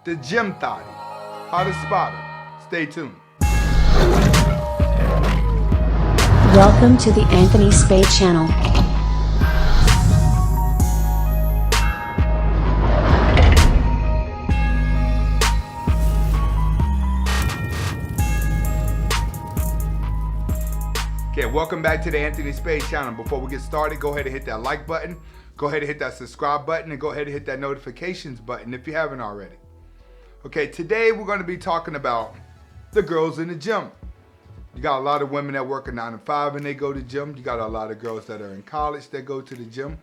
the gym thotty. How to spot her. Stay tuned. Welcome to the Anthony Spade channel. Okay, welcome back to the Anthony Spade channel. Before we get started, go ahead and hit that like button. Go ahead and hit that subscribe button and go ahead and hit that notifications button if you haven't already. Okay, today we're going to be talking about the girls in the gym. You got a lot of women that work a 9 to 5 and they go to the gym. You got a lot of girls that are in college that go to the gym.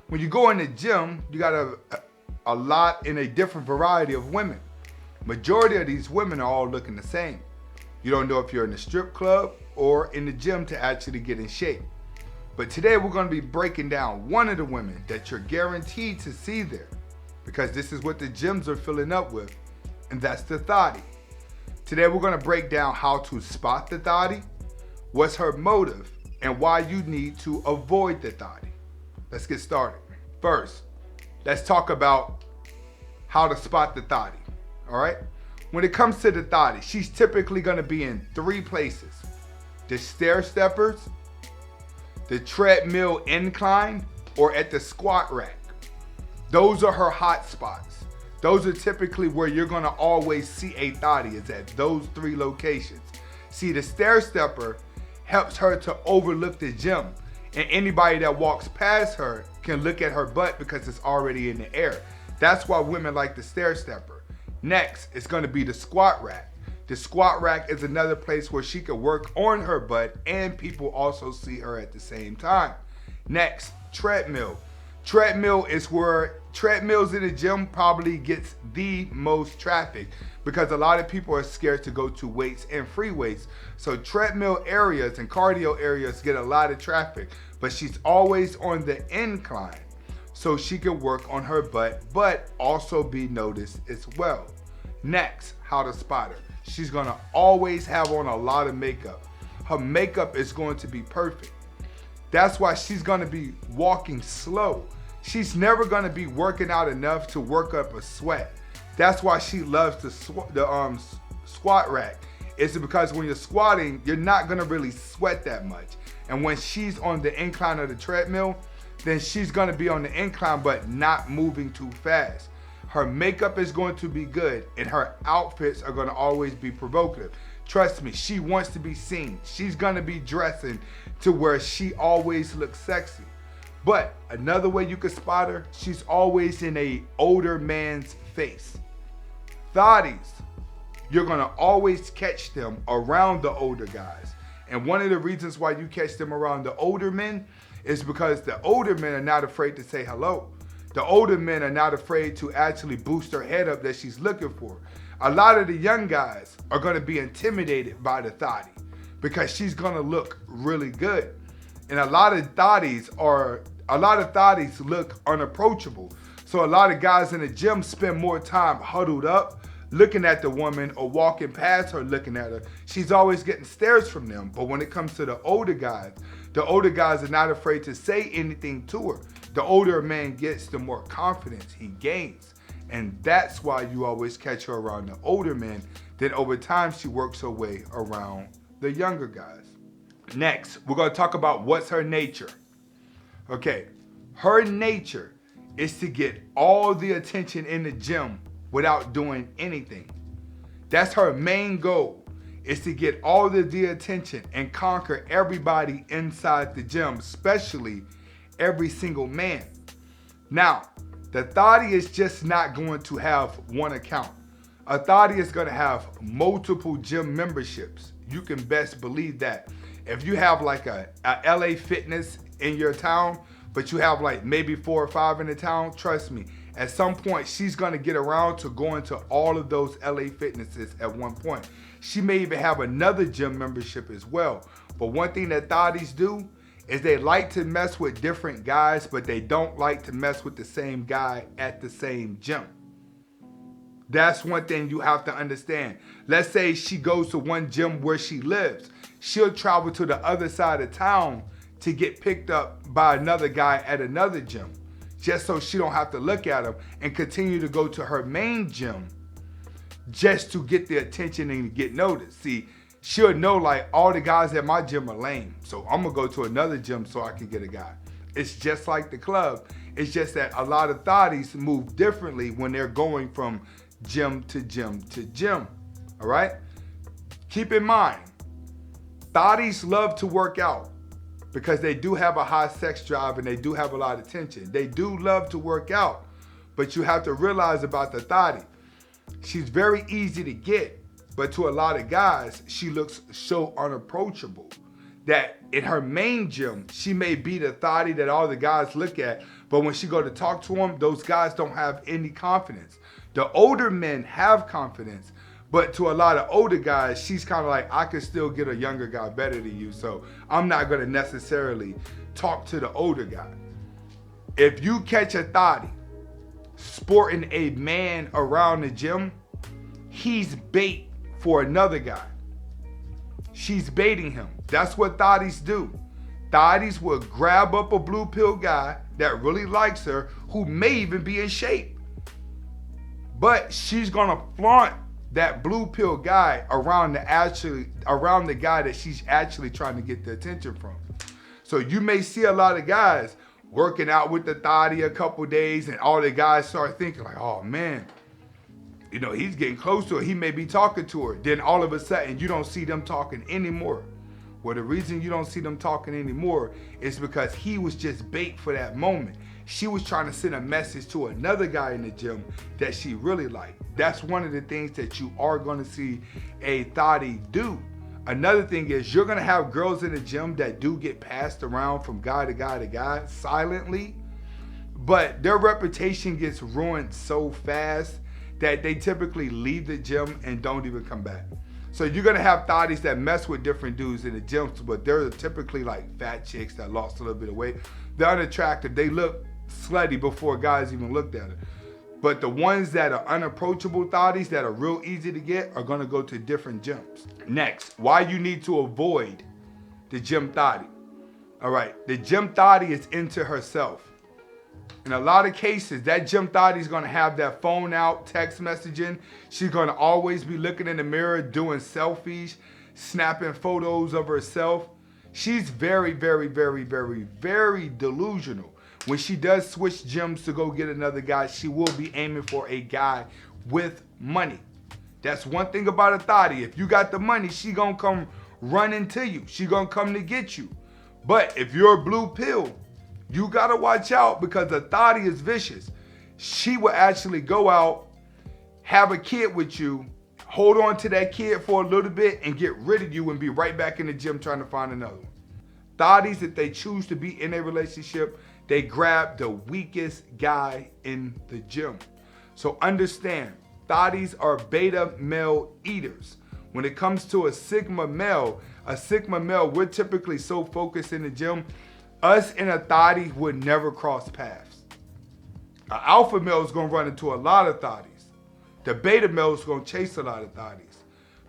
When you go in the gym, you got a lot in a different variety of women. Majority of these women are all looking the same. You don't know if you're in the strip club or in the gym to actually get in shape. But today we're going to be breaking down one of the women that you're guaranteed to see there, because this is what the gyms are filling up with, and that's the thotty. Today we're going to break down how to spot the thotty, what's her motive, and why you need to avoid the thotty. Let's get started. First, let's talk about how to spot the thotty. All right? When it comes to the thotty, she's typically going to be in 3 places: the stair steppers, the treadmill incline, or at the squat rack. Those are her hot spots. Those are typically where you're gonna always see a thotty, is at those 3 locations. See, the stair stepper helps her to overlook the gym, and anybody that walks past her can look at her butt because it's already in the air. That's why women like the stair stepper. Next, it's gonna be the squat rack. The squat rack is another place where she can work on her butt and people also see her at the same time. Next, treadmill. Treadmill is where treadmills in the gym probably gets the most traffic because a lot of people are scared to go to weights and free weights. So treadmill areas and cardio areas get a lot of traffic, but she's always on the incline so she can work on her butt, but also be noticed as well. Next, how to spot her. She's gonna always have on a lot of makeup. Her makeup is going to be perfect. That's why she's gonna be walking slow. She's never gonna be working out enough to work up a sweat. That's why she loves the squat rack. It's because when you're squatting, you're not gonna really sweat that much. And when she's on the incline of the treadmill, then she's gonna be on the incline but not moving too fast. Her makeup is going to be good and her outfits are going to always be provocative. Trust me, she wants to be seen. She's going to be dressing to where she always looks sexy. But another way you can spot her, she's always in a older man's face. Thotties, you're going to always catch them around the older guys. And one of the reasons why you catch them around the older men is because the older men are not afraid to say hello. The older men are not afraid to actually boost her head up that she's looking for. A lot of the young guys are gonna be intimidated by the thotty because she's gonna look really good. And a lot of thotties look unapproachable. So a lot of guys in the gym spend more time huddled up, looking at the woman or walking past her looking at her. She's always getting stares from them. But when it comes to the older guys are not afraid to say anything to her. The older a man gets, the more confidence he gains. And that's why you always catch her around the older men. Then over time, she works her way around the younger guys. Next, we're gonna talk about what's her nature. Okay, her nature is to get all the attention in the gym without doing anything. That's her main goal, is to get all the attention and conquer everybody inside the gym, especially every single man. Now, the thotty is just not going to have one account. A thotty is going to have multiple gym memberships. You can best believe that. If you have like a LA Fitness in your town, but you have like maybe 4 or 5 in the town, trust me, at some point she's going to get around to going to all of those LA Fitnesses at one point. She may even have another gym membership as well. But one thing that thotties do is they like to mess with different guys, but they don't like to mess with the same guy at the same gym. That's one thing you have to understand. Let's say she goes to one gym where she lives. She'll travel to the other side of town to get picked up by another guy at another gym, just so she don't have to look at him, and continue to go to her main gym just to get the attention and get noticed. See, she'll know like all the guys at my gym are lame, so I'm gonna go to another gym so I can get a guy. It's just like the club. It's just that a lot of thotties move differently when they're going from gym to gym to gym. All right? Keep in mind, thotties love to work out because they do have a high sex drive and they do have a lot of tension. They do love to work out, but you have to realize about the thottie. She's very easy to get, but to a lot of guys, she looks so unapproachable that in her main gym, she may be the thottie that all the guys look at, but when she go to talk to them, those guys don't have any confidence. The older men have confidence, but to a lot of older guys, she's kind of like, I could still get a younger guy better than you, so I'm not gonna necessarily talk to the older guy. If you catch a thottie sporting a man around the gym, he's bait for another guy. She's baiting him. That's what thotties do. Thotties will grab up a blue pill guy that really likes her, who may even be in shape. But she's gonna flaunt that blue pill guy around the guy that she's actually trying to get the attention from. So you may see a lot of guys working out with the thottie a couple days, and all the guys start thinking like, oh man, you know, he's getting close to her. He may be talking to her. Then all of a sudden, you don't see them talking anymore. Well, the reason you don't see them talking anymore is because he was just bait for that moment. She was trying to send a message to another guy in the gym that she really liked. That's one of the things that you are going to see a thottie do. Another thing is you're going to have girls in the gym that do get passed around from guy to guy to guy silently, but their reputation gets ruined so fast that they typically leave the gym and don't even come back. So you're gonna have thotties that mess with different dudes in the gyms, but they're typically like fat chicks that lost a little bit of weight. They're unattractive. They look slutty before guys even looked at it. But the ones that are unapproachable thotties that are real easy to get are gonna go to different gyms. Next, why you need to avoid the gym thottie. All right, the gym thottie is into herself. In a lot of cases, that gym thottie is gonna have that phone out, text messaging. She's gonna always be looking in the mirror, doing selfies, snapping photos of herself. She's very, very, very, very, very delusional. When she does switch gyms to go get another guy, she will be aiming for a guy with money. That's one thing about a thottie. If you got the money, she gonna come running to you. She gonna come to get you. But if you're a blue pill, you gotta watch out because the thottie is vicious. She will actually go out, have a kid with you, hold on to that kid for a little bit and get rid of you and be right back in the gym trying to find another one. Thotties, if they choose to be in a relationship, they grab the weakest guy in the gym. So understand, thotties are beta male eaters. When it comes to a sigma male, we're typically so focused in the gym, us and a thottie would never cross paths. An alpha male is gonna run into a lot of thotties. The beta male is gonna chase a lot of thotties.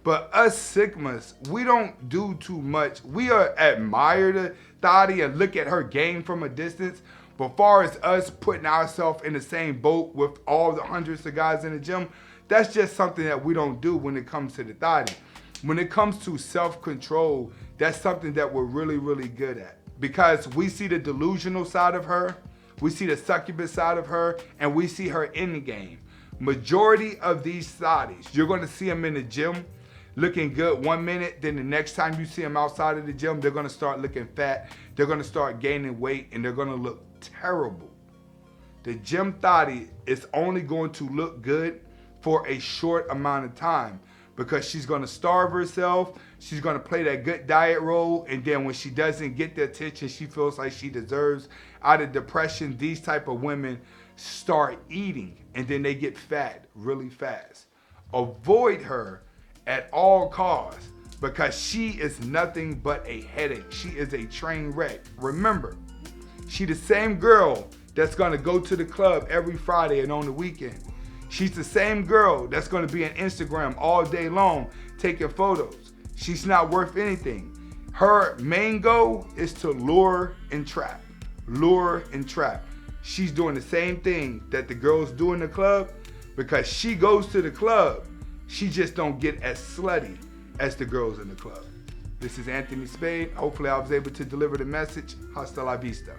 But us sigmas, we don't do too much. We admire the thottie and look at her game from a distance. But far as us putting ourselves in the same boat with all the hundreds of guys in the gym, that's just something that we don't do when it comes to the thottie. When it comes to self-control, that's something that we're really, really good at. Because we see the delusional side of her, we see the succubus side of her, and we see her in the game. Majority of these thotties, you're gonna see them in the gym looking good 1 minute, then the next time you see them outside of the gym, they're gonna start looking fat, they're gonna start gaining weight, and they're gonna look terrible. The gym thottie is only going to look good for a short amount of time because she's gonna starve herself, she's gonna play that good diet role, and then when she doesn't get the attention she feels like she deserves, out of depression, these type of women start eating, and then they get fat really fast. Avoid her at all costs because she is nothing but a headache. She is a train wreck. Remember, she the same girl that's gonna go to the club every Friday and on the weekend. She's the same girl that's gonna be on Instagram all day long taking photos. She's not worth anything. Her main goal is to lure and trap. Lure and trap. She's doing the same thing that the girls do in the club because she goes to the club She just don't get as slutty as the girls in the club. This is Anthony Spade. Hopefully I was able to deliver the message. Hasta la vista.